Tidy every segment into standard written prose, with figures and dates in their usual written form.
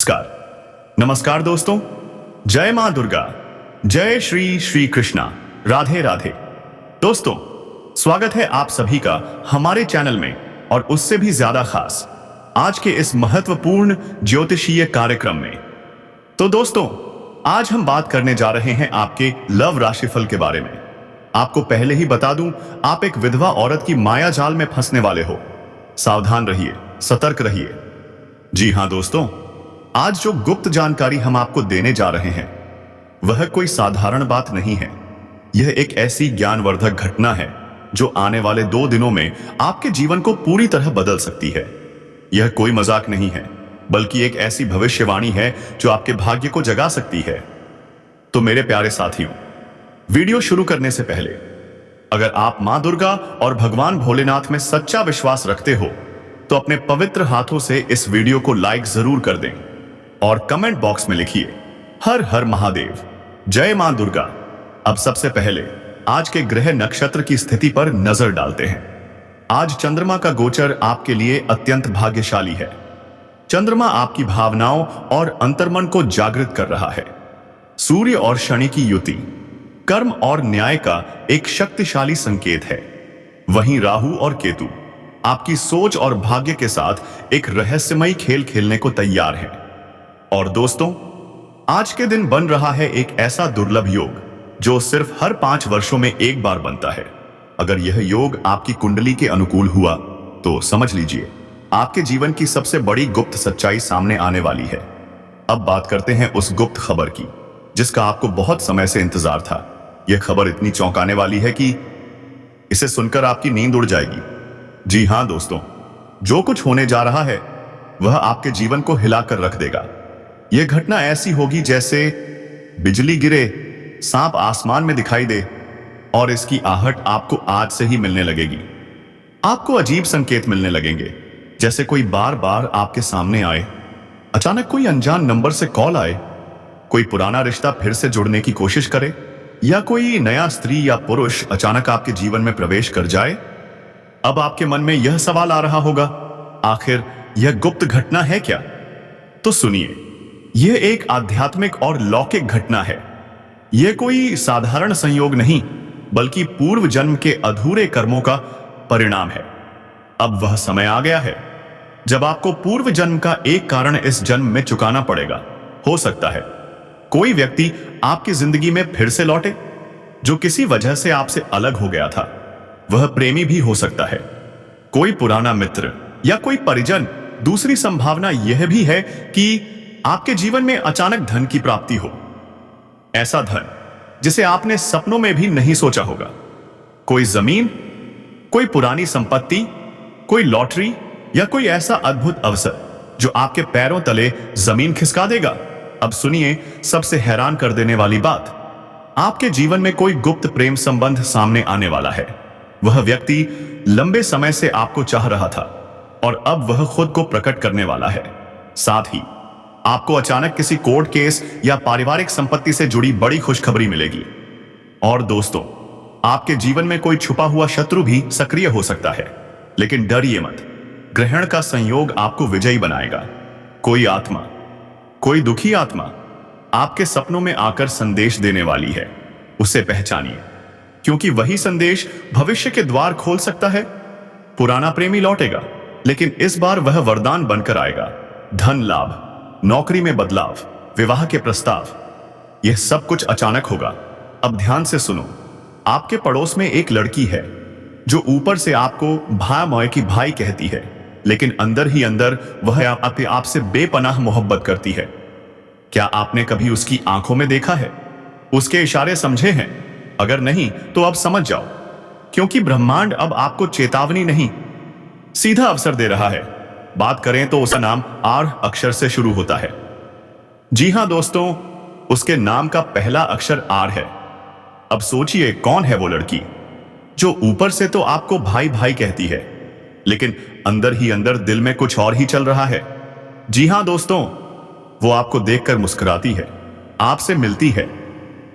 नमस्कार नमस्कार दोस्तों। जय मां दुर्गा, जय श्री श्री कृष्णा, राधे राधे। दोस्तों, स्वागत है आप सभी का हमारे चैनल में और उससे भी ज्यादा खास आज के इस महत्वपूर्ण ज्योतिषीय कार्यक्रम में। तो दोस्तों, आज हम बात करने जा रहे हैं आपके लव राशिफल के बारे में। आपको पहले ही बता दूं, आप एक विधवा औरत की माया जाल में फंसने वाले हो। सावधान रहिए, सतर्क रहिए। जी हां दोस्तों, आज जो गुप्त जानकारी हम आपको देने जा रहे हैं वह कोई साधारण बात नहीं है। यह एक ऐसी ज्ञानवर्धक घटना है जो आने वाले 2 दिनों में आपके जीवन को पूरी तरह बदल सकती है। यह कोई मजाक नहीं है, बल्कि एक ऐसी भविष्यवाणी है जो आपके भाग्य को जगा सकती है। तो मेरे प्यारे साथियों, वीडियो शुरू करने से पहले अगर आप मां दुर्गा और भगवान भोलेनाथ में सच्चा विश्वास रखते हो तो अपने पवित्र हाथों से इस वीडियो को लाइक जरूर कर दें और कमेंट बॉक्स में लिखिए हर हर महादेव, जय मां दुर्गा। अब सबसे पहले आज के ग्रह नक्षत्र की स्थिति पर नजर डालते हैं। आज चंद्रमा का गोचर आपके लिए अत्यंत भाग्यशाली है। चंद्रमा आपकी भावनाओं और अंतर्मन को जागृत कर रहा है। सूर्य और शनि की युति कर्म और न्याय का एक शक्तिशाली संकेत है। वहीं राहु और केतु आपकी सोच और भाग्य के साथ एक रहस्यमयी खेल खेलने को तैयार हैं। और दोस्तों, आज के दिन बन रहा है एक ऐसा दुर्लभ योग जो सिर्फ हर 5 वर्षों में एक बार बनता है। अगर यह योग आपकी कुंडली के अनुकूल हुआ तो समझ लीजिए आपके जीवन की सबसे बड़ी गुप्त सच्चाई सामने आने वाली है। अब बात करते हैं उस गुप्त खबर की जिसका आपको बहुत समय से इंतजार था। यह खबर इतनी चौंकाने वाली है कि इसे सुनकर आपकी नींद उड़ जाएगी। जी हां दोस्तों, जो कुछ होने जा रहा है वह आपके जीवन को हिलाकर रख देगा। यह घटना ऐसी होगी जैसे बिजली गिरे, सांप आसमान में दिखाई दे और इसकी आहट आपको आज से ही मिलने लगेगी। आपको अजीब संकेत मिलने लगेंगे, जैसे कोई बार बार आपके सामने आए, अचानक कोई अनजान नंबर से कॉल आए, कोई पुराना रिश्ता फिर से जुड़ने की कोशिश करे, या कोई नया स्त्री या पुरुष अचानक आपके जीवन में प्रवेश कर जाए। अब आपके मन में यह सवाल आ रहा होगा, आखिर यह गुप्त घटना है क्या? तो सुनिए, यह एक आध्यात्मिक और लौकिक घटना है। यह कोई साधारण संयोग नहीं, बल्कि पूर्व जन्म के अधूरे कर्मों का परिणाम है। अब वह समय आ गया है जब आपको पूर्व जन्म का एक कारण इस जन्म में चुकाना पड़ेगा। हो सकता है कोई व्यक्ति आपकी जिंदगी में फिर से लौटे जो किसी वजह से आपसे अलग हो गया था। वह प्रेमी भी हो सकता है, कोई पुराना मित्र या कोई परिजन। दूसरी संभावना यह भी है कि आपके जीवन में अचानक धन की प्राप्ति हो, ऐसा धन जिसे आपने सपनों में भी नहीं सोचा होगा। कोई जमीन, कोई पुरानी संपत्ति, कोई लॉटरी या कोई ऐसा अद्भुत अवसर जो आपके पैरों तले जमीन खिसका देगा। अब सुनिए सबसे हैरान कर देने वाली बात, आपके जीवन में कोई गुप्त प्रेम संबंध सामने आने वाला है। वह व्यक्ति लंबे समय से आपको चाह रहा था और अब वह खुद को प्रकट करने वाला है। साथ ही आपको अचानक किसी कोर्ट केस या पारिवारिक संपत्ति से जुड़ी बड़ी खुशखबरी मिलेगी। और दोस्तों, आपके जीवन में कोई छुपा हुआ शत्रु भी सक्रिय हो सकता है, लेकिन डरिए मत, ग्रहण का संयोग आपको विजयी बनाएगा। कोई आत्मा, कोई दुखी आत्मा आपके सपनों में आकर संदेश देने वाली है। उसे पहचानिए, क्योंकि वही संदेश भविष्य के द्वार खोल सकता है। पुराना प्रेमी लौटेगा, लेकिन इस बार वह वरदान बनकर आएगा। धन लाभ, नौकरी में बदलाव, विवाह के प्रस्ताव, यह सब कुछ अचानक होगा। अब ध्यान से सुनो, आपके पड़ोस में एक लड़की है जो ऊपर से आपको भाई की भाई कहती है, लेकिन अंदर ही अंदर वह आपसे बेपनाह मोहब्बत करती है। क्या आपने कभी उसकी आंखों में देखा है, उसके इशारे समझे हैं? अगर नहीं तो अब समझ जाओ, क्योंकि ब्रह्मांड अब आपको चेतावनी नहीं, सीधा अवसर दे रहा है। बात करें तो उसका नाम आर अक्षर से शुरू होता है। जी हां दोस्तों, उसके नाम का पहला अक्षर आर है। अब सोचिए, कौन है वो लड़की जो ऊपर से तो आपको भाई भाई कहती है, लेकिन अंदर ही अंदर दिल में कुछ और ही चल रहा है। जी हां दोस्तों, वो आपको देखकर मुस्कुराती है, आपसे मिलती है,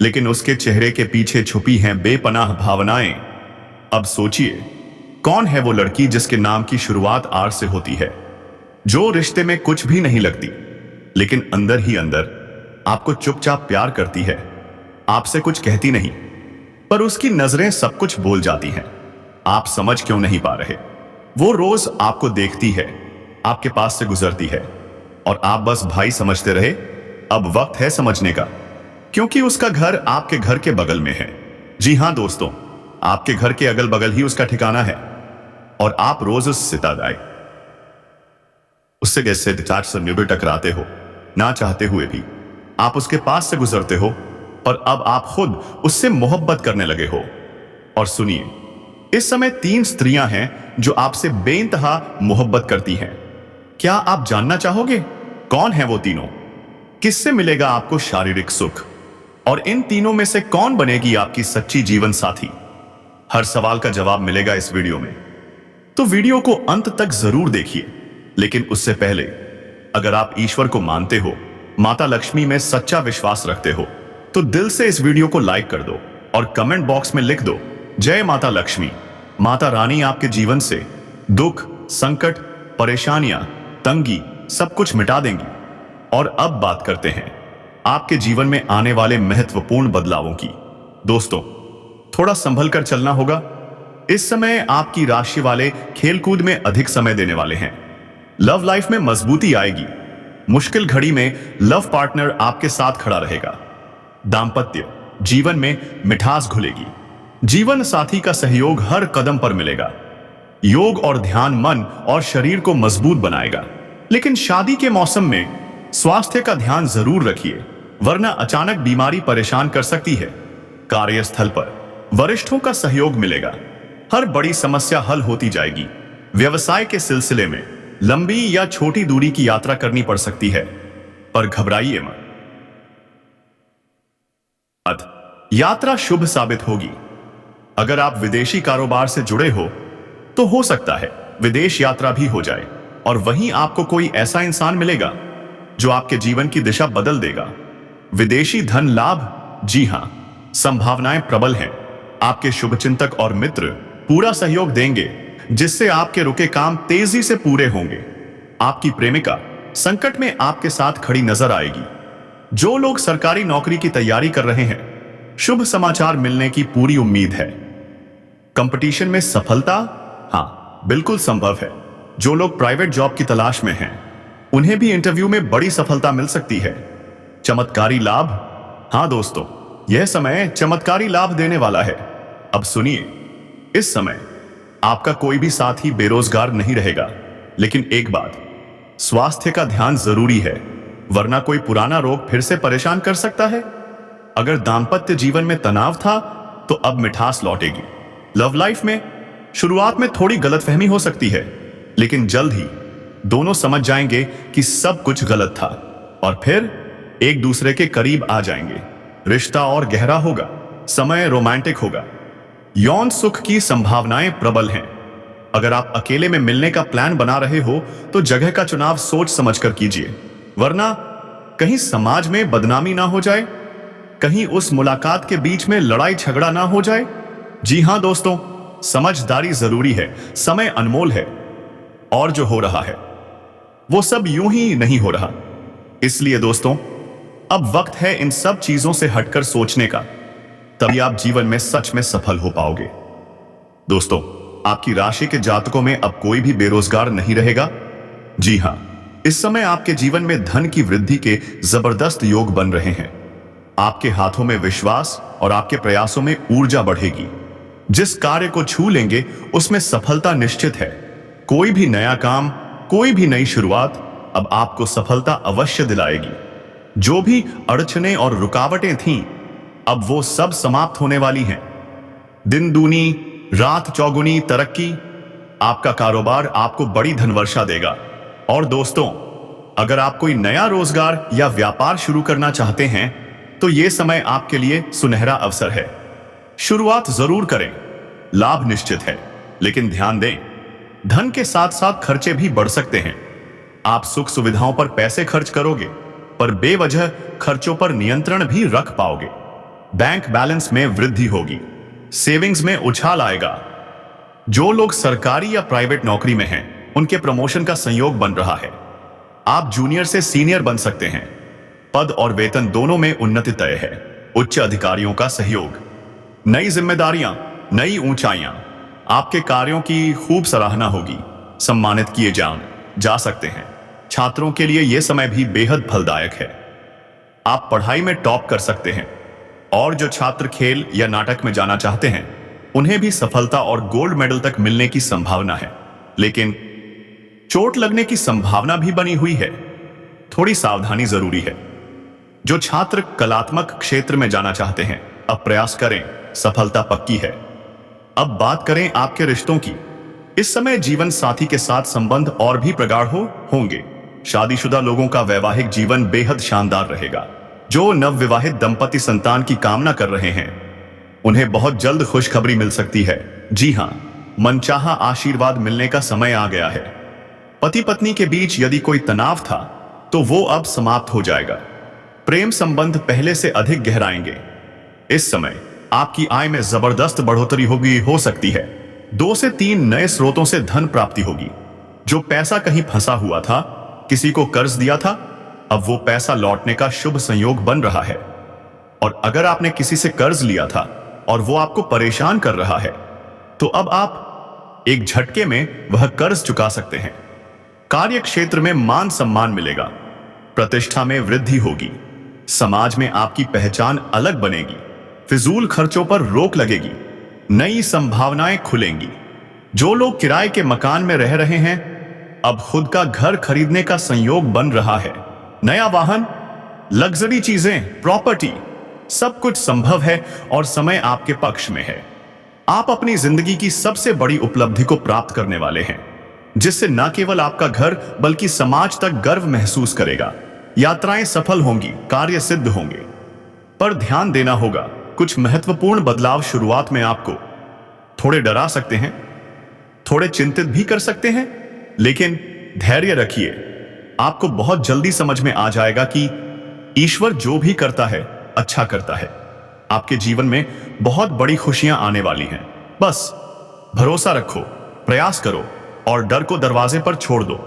लेकिन उसके चेहरे के पीछे छुपी हैं बेपनाह भावनाएं। अब सोचिए, कौन है वो लड़की जिसके नाम की शुरुआत आर से होती है, जो रिश्ते में कुछ भी नहीं लगती, लेकिन अंदर ही अंदर आपको चुपचाप प्यार करती है, आपसे कुछ कहती नहीं, पर उसकी नजरें सब कुछ बोल जाती हैं। आप समझ क्यों नहीं पा रहे? वो रोज आपको देखती है, आपके पास से गुजरती है, और आप बस भाई समझते रहे। अब वक्त है समझने का, क्योंकि उसका घर आपके घर के बगल में है। जी हां दोस्तों, आपके घर के अगल बगल ही उसका ठिकाना है, और आप रोज उससे उससे जैसे टकराते हो, ना चाहते हुए भी। आप उसके पास से गुजरते हो, पर अब आप खुद उससे मोहब्बत करने लगे हो। और सुनिए, इस समय 3 स्त्रियां हैं जो आपसे बेइंतहा मोहब्बत करती हैं। क्या आप जानना चाहोगे कौन है वो तीनों? किससे मिलेगा आपको शारीरिक सुख? और इन तीनों में से कौन बनेगी आपकी सच्ची जीवन साथी? हर सवाल का जवाब मिलेगा इस वीडियो में, तो वीडियो को अंत तक जरूर देखिए। लेकिन उससे पहले, अगर आप ईश्वर को मानते हो, माता लक्ष्मी में सच्चा विश्वास रखते हो, तो दिल से इस वीडियो को लाइक कर दो और कमेंट बॉक्स में लिख दो, जय माता लक्ष्मी। माता रानी आपके जीवन से दुख, संकट, परेशानियां, तंगी सब कुछ मिटा देंगी। और अब बात करते हैं आपके जीवन में आने वाले महत्वपूर्ण बदलावों की। दोस्तों, थोड़ा संभल कर चलना होगा। इस समय आपकी राशि वाले खेलकूद में अधिक समय देने वाले हैं। लव लाइफ में मजबूती आएगी। मुश्किल घड़ी में लव पार्टनर आपके साथ खड़ा रहेगा। दाम्पत्य जीवन में मिठास घुलेगी। जीवन साथी का सहयोग हर कदम पर मिलेगा। योग और ध्यान मन और शरीर को मजबूत बनाएगा। लेकिन शादी के मौसम में स्वास्थ्य का ध्यान जरूर रखिए, वरना अचानक बीमारी परेशान कर सकती है। कार्यस्थल पर वरिष्ठों का सहयोग मिलेगा। हर बड़ी समस्या हल होती जाएगी। व्यवसाय के सिलसिले में लंबी या छोटी दूरी की यात्रा करनी पड़ सकती है, पर घबराइए मत। यात्रा शुभ साबित होगी। अगर आप विदेशी कारोबार से जुड़े हो तो सकता है विदेश यात्रा भी हो जाए, और वहीं आपको कोई ऐसा इंसान मिलेगा जो आपके जीवन की दिशा बदल देगा। विदेशी धन लाभ, जी हां, संभावनाएं प्रबल हैं। आपके शुभचिंतक और मित्र पूरा सहयोग देंगे, जिससे आपके रुके काम तेजी से पूरे होंगे। आपकी प्रेमिका संकट में आपके साथ खड़ी नजर आएगी। जो लोग सरकारी नौकरी की तैयारी कर रहे हैं, शुभ समाचार मिलने की पूरी उम्मीद है। कंपटीशन में सफलता, हां, बिल्कुल संभव है। जो लोग प्राइवेट जॉब की तलाश में हैं, उन्हें भी इंटरव्यू में बड़ी सफलता मिल सकती है। चमत्कारी लाभ, हां दोस्तों, यह समय चमत्कारी लाभ देने वाला है। अब सुनिए, इस समय आपका कोई भी साथी बेरोजगार नहीं रहेगा। लेकिन एक बात, स्वास्थ्य का ध्यान जरूरी है, वरना कोई पुराना रोग फिर से परेशान कर सकता है। अगर दाम्पत्य जीवन में तनाव था, तो अब मिठास लौटेगी। लव लाइफ में शुरुआत में थोड़ी गलतफहमी हो सकती है, लेकिन जल्द ही दोनों समझ जाएंगे कि सब कुछ गलत था, और फिर एक दूसरे के करीब आ जाएंगे। रिश्ता और गहरा होगा, समय रोमांटिक होगा। यौन सुख की संभावनाएं प्रबल हैं। अगर आप अकेले में मिलने का प्लान बना रहे हो, तो जगह का चुनाव सोच समझकर कीजिए, वरना कहीं समाज में बदनामी ना हो जाए, कहीं उस मुलाकात के बीच में लड़ाई झगड़ा ना हो जाए। जी हां दोस्तों, समझदारी जरूरी है, समय अनमोल है, और जो हो रहा है वो सब यूं ही नहीं हो रहा। इसलिए दोस्तों, अब वक्त है इन सब चीजों से हटकर सोचने का, तभी आप जीवन में सच में सफल हो पाओगे। दोस्तों, आपकी राशि के जातकों में अब कोई भी बेरोजगार नहीं रहेगा। जी हां, इस समय आपके जीवन में धन की वृद्धि के जबरदस्त योग बन रहे हैं। आपके हाथों में विश्वास और आपके प्रयासों में ऊर्जा बढ़ेगी। जिस कार्य को छू लेंगे उसमें सफलता निश्चित है। कोई भी नया काम, कोई भी नई शुरुआत अब आपको सफलता अवश्य दिलाएगी। जो भी अड़चनें और रुकावटें थीं, अब वो सब समाप्त होने वाली हैं। दिन दूनी रात चौगुनी तरक्की, आपका कारोबार आपको बड़ी धनवर्षा देगा। और दोस्तों, अगर आप कोई नया रोजगार या व्यापार शुरू करना चाहते हैं, तो यह समय आपके लिए सुनहरा अवसर है। शुरुआत जरूर करें, लाभ निश्चित है, लेकिन ध्यान दें, धन के साथ साथ खर्चे भी बढ़ सकते हैं। आप सुख सुविधाओं पर पैसे खर्च करोगे, पर बेवजह खर्चों पर नियंत्रण भी रख पाओगे। बैंक बैलेंस में वृद्धि होगी, सेविंग्स में उछाल आएगा। जो लोग सरकारी या प्राइवेट नौकरी में हैं, उनके प्रमोशन का संयोग बन रहा है। आप जूनियर से सीनियर बन सकते हैं। पद और वेतन दोनों में उन्नति तय है। उच्च अधिकारियों का सहयोग, नई जिम्मेदारियां, नई ऊंचाइयां, आपके कार्यों की खूब सराहना होगी, सम्मानित किए जा सकते हैं। छात्रों के लिए यह समय भी बेहद फलदायक है। आप पढ़ाई में टॉप कर सकते हैं और जो छात्र खेल या नाटक में जाना चाहते हैं उन्हें भी सफलता और गोल्ड मेडल तक मिलने की संभावना है। लेकिन चोट लगने की संभावना भी बनी हुई है। थोड़ी सावधानी जरूरी है। जो छात्र कलात्मक क्षेत्र में जाना चाहते हैं अब प्रयास करें, सफलता पक्की है। अब बात करें आपके रिश्तों की। इस समय जीवन साथी के साथ संबंध और भी प्रगाढ़ होंगे। शादीशुदा लोगों का वैवाहिक जीवन बेहद शानदार रहेगा। जो नवविवाहित दंपति संतान की कामना कर रहे हैं उन्हें बहुत जल्द खुशखबरी मिल सकती है। जी हां, मनचाहा आशीर्वाद मिलने का समय आ गया है। पति पत्नी के बीच यदि कोई तनाव था तो वो अब समाप्त हो जाएगा। प्रेम संबंध पहले से अधिक गहराएंगे। इस समय आपकी आय में जबरदस्त बढ़ोतरी हो सकती है। 2 से 3 नए स्रोतों से धन प्राप्ति होगी। जो पैसा कहीं फंसा हुआ था, किसी को कर्ज दिया था, अब वो पैसा लौटने का शुभ संयोग बन रहा है। और अगर आपने किसी से कर्ज लिया था और वो आपको परेशान कर रहा है तो अब आप एक झटके में वह कर्ज चुका सकते हैं। कार्य क्षेत्र में मान सम्मान मिलेगा, प्रतिष्ठा में वृद्धि होगी, समाज में आपकी पहचान अलग बनेगी, फिजूल खर्चों पर रोक लगेगी, नई संभावनाएं खुलेंगी। जो लोग किराए के मकान में रह रहे हैं अब खुद का घर खरीदने का संयोग बन रहा है। नया वाहन, लग्जरी चीजें, प्रॉपर्टी, सब कुछ संभव है और समय आपके पक्ष में है। आप अपनी जिंदगी की सबसे बड़ी उपलब्धि को प्राप्त करने वाले हैं, जिससे न केवल आपका घर बल्कि समाज तक गर्व महसूस करेगा। यात्राएं सफल होंगी, कार्य सिद्ध होंगे। पर ध्यान देना होगा, कुछ महत्वपूर्ण बदलाव शुरुआत में आपको थोड़े डरा सकते हैं, थोड़े चिंतित भी कर सकते हैं, लेकिन धैर्य रखिए। आपको बहुत जल्दी समझ में आ जाएगा कि ईश्वर जो भी करता है अच्छा करता है। आपके जीवन में बहुत बड़ी खुशियां आने वाली हैं। बस भरोसा रखो, प्रयास करो और डर को दरवाजे पर छोड़ दो।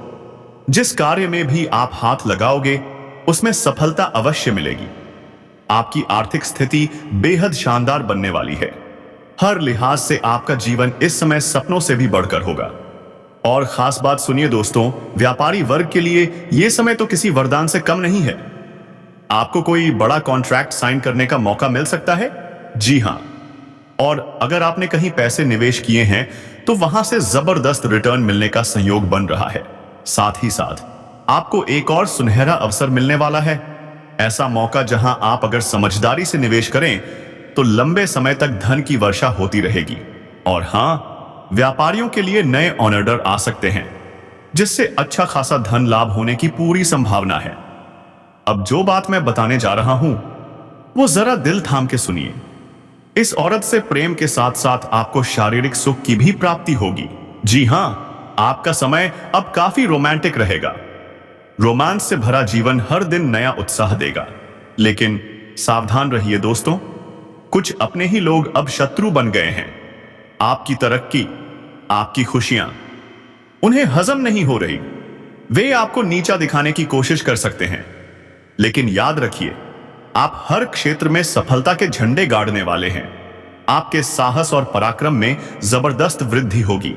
जिस कार्य में भी आप हाथ लगाओगे उसमें सफलता अवश्य मिलेगी। आपकी आर्थिक स्थिति बेहद शानदार बनने वाली है। हर लिहाज से आपका जीवन इस समय सपनों से भी बढ़कर होगा। और खास बात सुनिए दोस्तों, व्यापारी वर्ग के लिए यह समय तो किसी वरदान से कम नहीं है। आपको कोई बड़ा कॉन्ट्रैक्ट साइन करने का मौका मिल सकता है। जी हां, और अगर आपने कहीं पैसे निवेश किए हैं तो वहां से जबरदस्त रिटर्न मिलने का संयोग बन रहा है। साथ ही साथ आपको एक और सुनहरा अवसर मिलने वाला है। ऐसा मौका जहां आप अगर समझदारी से निवेश करें तो लंबे समय तक धन की वर्षा होती रहेगी। और हां, व्यापारियों के लिए नए ऑर्डर आ सकते हैं जिससे अच्छा खासा धन लाभ होने की पूरी संभावना है। अब जो बात मैं बताने जा रहा हूं वो जरा दिल थाम के सुनिए। इस औरत से प्रेम के साथ साथ आपको शारीरिक सुख की भी प्राप्ति होगी। जी हां, आपका समय अब काफी रोमांटिक रहेगा। रोमांस से भरा जीवन हर दिन नया उत्साह देगा। लेकिन सावधान रहिए दोस्तों, कुछ अपने ही लोग अब शत्रु बन गए हैं। आपकी तरक्की, आपकी खुशियां उन्हें हजम नहीं हो रही। वे आपको नीचा दिखाने की कोशिश कर सकते हैं, लेकिन याद रखिए आप हर क्षेत्र में सफलता के झंडे गाड़ने वाले हैं। आपके साहस और पराक्रम में जबरदस्त वृद्धि होगी।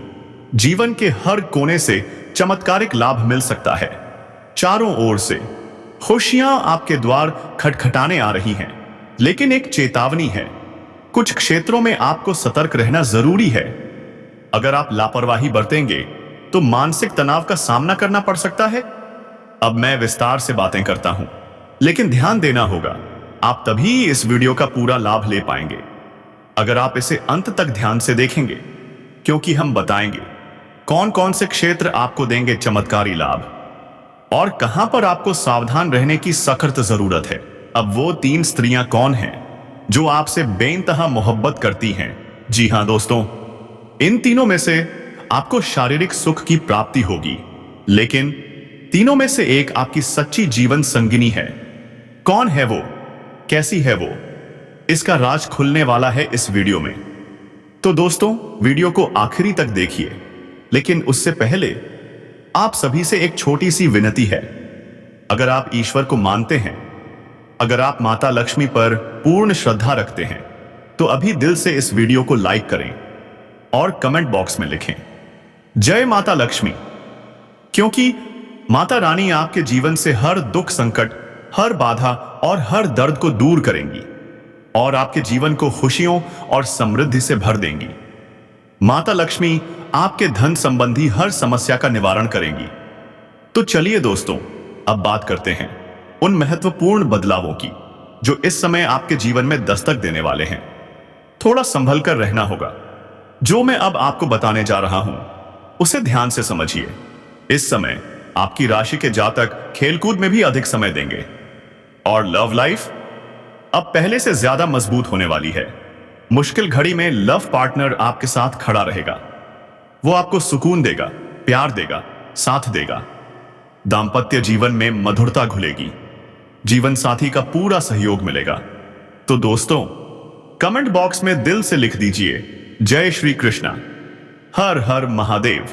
जीवन के हर कोने से चमत्कारिक लाभ मिल सकता है। चारों ओर से खुशियां आपके द्वार खटखटाने आ रही हैं। लेकिन एक चेतावनी है, कुछ क्षेत्रों में आपको सतर्क रहना जरूरी है। अगर आप लापरवाही बरतेंगे तो मानसिक तनाव का सामना करना पड़ सकता है। अब मैं विस्तार से बातें करता हूं, लेकिन ध्यान देना होगा, आप तभी इस वीडियो का पूरा लाभ ले पाएंगे अगर आप इसे अंत तक ध्यान से देखेंगे, क्योंकि हम बताएंगे कौन कौन से क्षेत्र आपको देंगे चमत्कारी लाभ और कहां पर आपको सावधान रहने की सख्त जरूरत है। अब वो 3 स्त्रियां कौन हैं जो आपसे बेइंतहा मोहब्बत करती हैं? जी हां दोस्तों, इन तीनों में से आपको शारीरिक सुख की प्राप्ति होगी, लेकिन तीनों में से एक आपकी सच्ची जीवन संगिनी है। कौन है वो, कैसी है वो, इसका राज खुलने वाला है इस वीडियो में। तो दोस्तों, वीडियो को आखिरी तक देखिए, लेकिन उससे पहले आप सभी से एक छोटी सी विनती है। अगर आप ईश्वर को मानते हैं, अगर आप माता लक्ष्मी पर पूर्ण श्रद्धा रखते हैं, तो अभी दिल से इस वीडियो को लाइक करें और कमेंट बॉक्स में लिखें जय माता लक्ष्मी। क्योंकि माता रानी आपके जीवन से हर दुख, संकट, हर बाधा और हर दर्द को दूर करेंगी और आपके जीवन को खुशियों और समृद्धि से भर देंगी। माता लक्ष्मी आपके धन संबंधी हर समस्या का निवारण करेंगी। तो चलिए दोस्तों, अब बात करते हैं उन महत्वपूर्ण बदलावों की जो इस समय आपके जीवन में दस्तक देने वाले हैं। थोड़ा संभल कर रहना होगा। जो मैं अब आपको बताने जा रहा हूं उसे ध्यान से समझिए। इस समय आपकी राशि के जातक खेलकूद में भी अधिक समय देंगे और लव लाइफ अब पहले से ज्यादा मजबूत होने वाली है। मुश्किल घड़ी में लव पार्टनर आपके साथ खड़ा रहेगा। वो आपको सुकून देगा, प्यार देगा, साथ देगा। दाम्पत्य जीवन में मधुरता घुलेगी। जीवन साथी का पूरा सहयोग मिलेगा। तो दोस्तों, कमेंट बॉक्स में दिल से लिख दीजिए जय श्री कृष्णा, हर हर महादेव।